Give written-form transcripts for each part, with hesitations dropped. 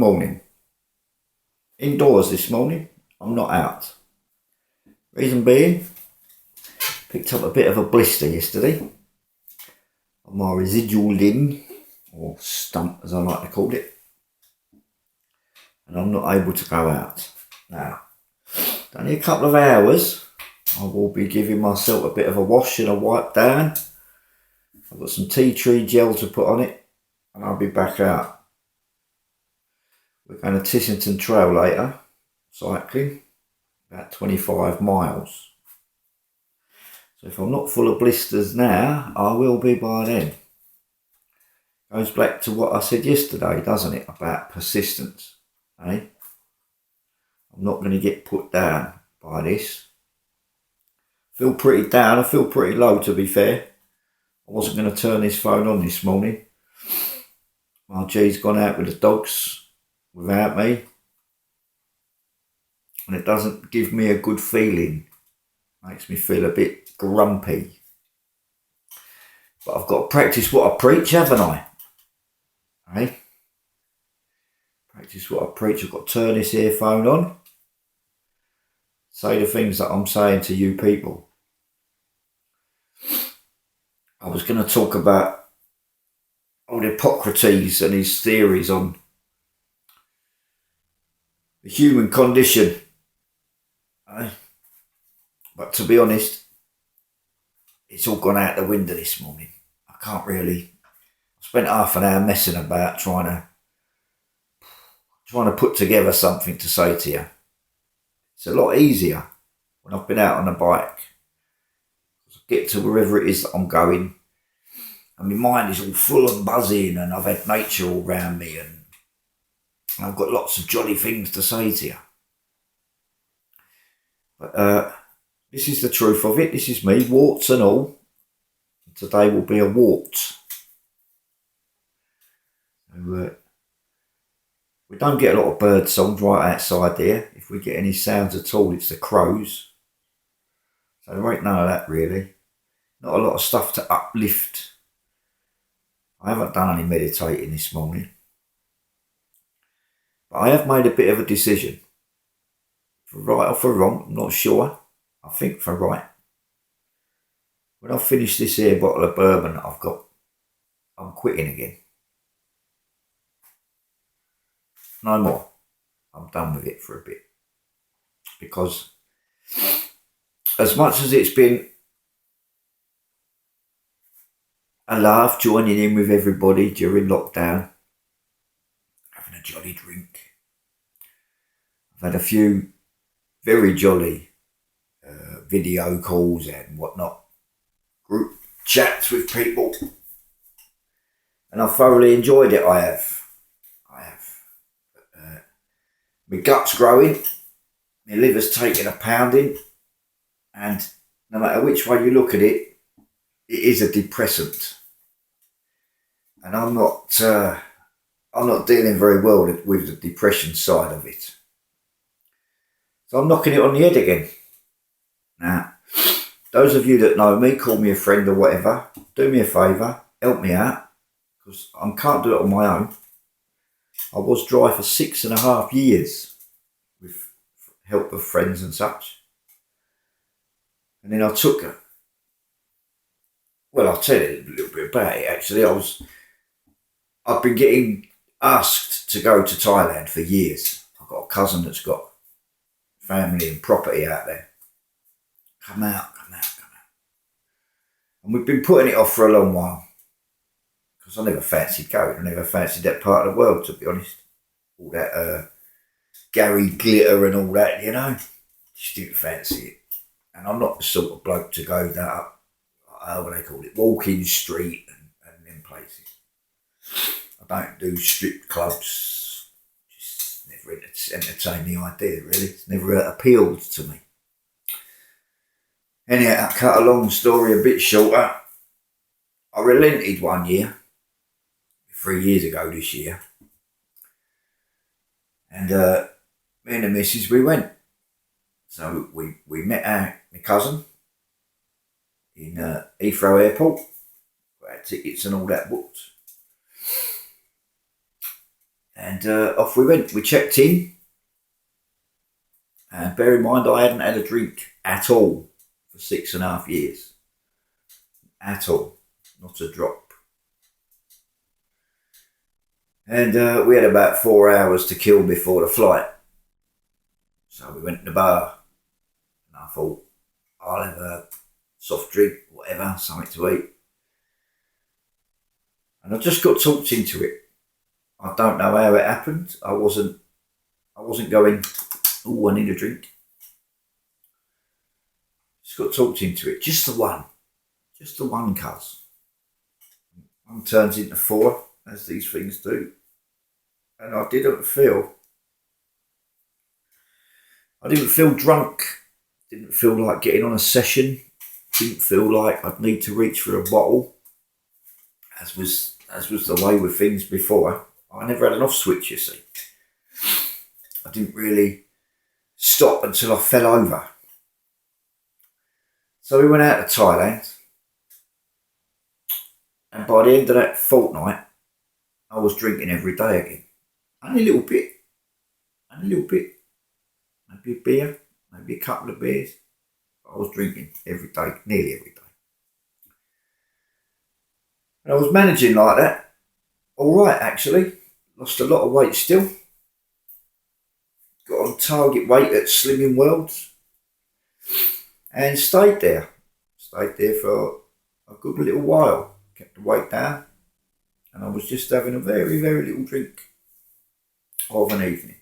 morning. Indoors this morning. I'm not out. Reason being, picked up a bit of a blister yesterday on my residual limb, or stump as I like to call it, and I'm not able to go out. Now, only a couple of hours, I will be giving myself a bit of a wash and a wipe down. I've got some tea tree gel to put on it, and I'll be back out. We're going to Tissington Trail later, cycling, about 25 miles. So if I'm not full of blisters now, I will be by then. Goes back to what I said yesterday, doesn't it, about persistence, eh? I'm not going to get put down by this. Feel pretty down, I feel pretty low, to be fair. I wasn't going to turn this phone on this morning. My G's gone out with the dogs without me, and it doesn't give me a good feeling. Makes me feel a bit grumpy. But I've got to practice what I preach, haven't I? Eh? Practice what I preach. I've got to turn this earphone on, say the things that I'm saying to you people. I was going to talk about old Hippocrates and his theories on the human condition. But to be honest, it's all gone out the window this morning. I can't really. I spent half an hour messing about trying to put together something to say to you. It's a lot easier when I've been out on a bike. I get to wherever it is that I'm going, and my mind is all full and buzzing, and I've had nature all around me, and I've got lots of jolly things to say to you. But this is the truth of it. This is me, warts and all. Today will be a wart. So, we don't get a lot of bird songs right outside there. If we get any sounds at all, it's the crows. So there ain't none of that really. Not a lot of stuff to uplift. I haven't done any meditating this morning. But I have made a bit of a decision. For right or for wrong, I'm not sure. I think for right. When I finish this here bottle of bourbon that I've got, I'm quitting again. No more. I'm done with it for a bit. Because as much as it's been a laugh joining in with everybody during lockdown, having a jolly drink, I've had a few very jolly video calls and whatnot, group chats with people, and I thoroughly enjoyed it. I have. My gut's growing, my liver's taking a pounding, and no matter which way you look at it, it is a depressant. And I'm not dealing very well with the depression side of it. So I'm knocking it on the head again. Now, those of you that know me, call me a friend or whatever, do me a favour, help me out, because I can't do it on my own. I was dry for 6.5 years with help of friends and such. And then I took it. Well, I'll tell you a little bit about it actually. I've been getting asked to go to Thailand for years. I've got a cousin that's got family and property out there. Come out. And we've been putting it off for a long while. Because I never fancied going. I never fancied that part of the world, to be honest. All that Gary glitter and all that, you know. Just didn't fancy it. And I'm not the sort of bloke to go that up, what do they call it, walking street and them places. I don't do strip clubs. Just never entertained the idea, really. It's never appealed to me. Anyhow, to cut a long story a bit shorter, I relented one year, 3 years ago this year, and me and the missus, we went. So we met my cousin in Heathrow Airport, got our tickets and all that booked. And off we went. We checked in. And bear in mind, I hadn't had a drink at all for 6.5 years. At all. Not a drop. And we had about 4 hours to kill before the flight. So we went to the bar. And I thought, I'll have a soft drink, whatever, something to eat. And I just got talked into it. I don't know how it happened. I wasn't going, oh, I need a drink. Just got talked into it. Just the one. Just the one, cuz. One turns into 4, as these things do. And I didn't feel drunk. Didn't feel like getting on a session. Didn't feel like I'd need to reach for a bottle. As was the way with things before. I never had an off switch, you see. I didn't really stop until I fell over. So we went out to Thailand. And by the end of that fortnight, I was drinking every day again. Only a little bit. Maybe a beer, maybe a couple of beers. I was drinking every day, nearly every day. And I was managing like that. All right, actually. Lost a lot of weight still. Got on target weight at Slimming Worlds. And stayed there. Stayed there for a good little while. Kept the weight down. And I was just having a very, very little drink of an evening.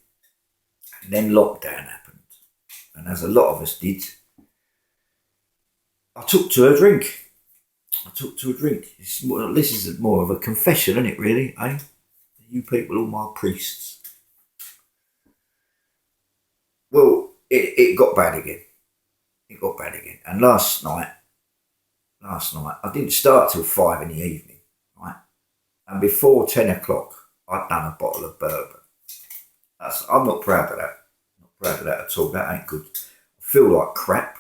And then lockdown happened. And as a lot of us did, I took to a drink. This is more of a confession, isn't it, really, eh? You people, all my priests. Well, it got bad again. And last night, I didn't start till 5 in the evening, right? And before 10 o'clock, I'd done a bottle of bourbon. I'm not proud of that. Not proud of that at all. That ain't good. I feel like crap.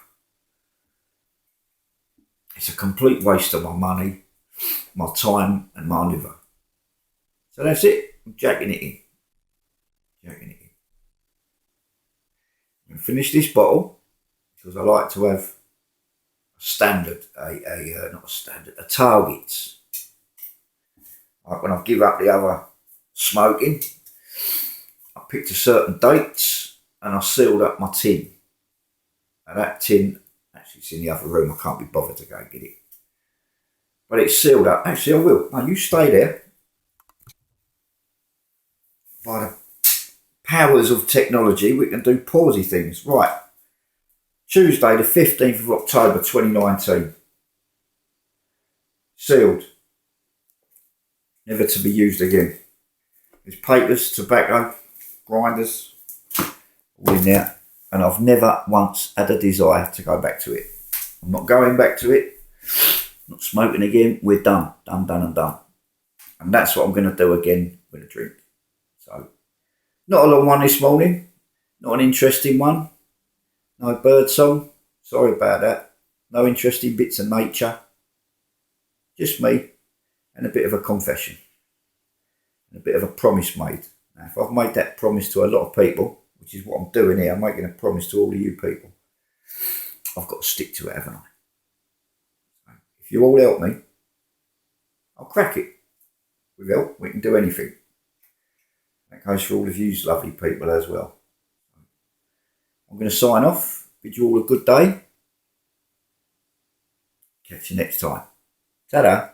It's a complete waste of my money, my time and my liver. So that's it. I'm jacking it in. I'm going to finish this bottle because I like to have a standard, a target. Like when I give up the other smoking, I picked a certain date and I sealed up my tin. And that tin, actually it's in the other room, I can't be bothered to go and get it. But it's sealed up. Actually I will. No, you stay there. By the powers of technology, we can do pausey things. Right. Tuesday the 15th of October 2019. Sealed. Never to be used again. There's papers, tobacco, grinders, all in there. And I've never once had a desire to go back to it. I'm not going back to it. I'm not smoking again. We're done. Done. And that's what I'm going to do again with a drink. So, not a long one this morning. Not an interesting one. No bird song. Sorry about that. No interesting bits of nature. Just me and a bit of a confession. And a bit of a promise made. Now, if I've made that promise to a lot of people, which is what I'm doing here, I'm making a promise to all of you people, I've got to stick to it, haven't I? So if you all help me, I'll crack it. With help, we can do anything. That goes for all of you lovely people as well. I'm going to sign off. Bid you all a good day. Catch you next time. Ta-da.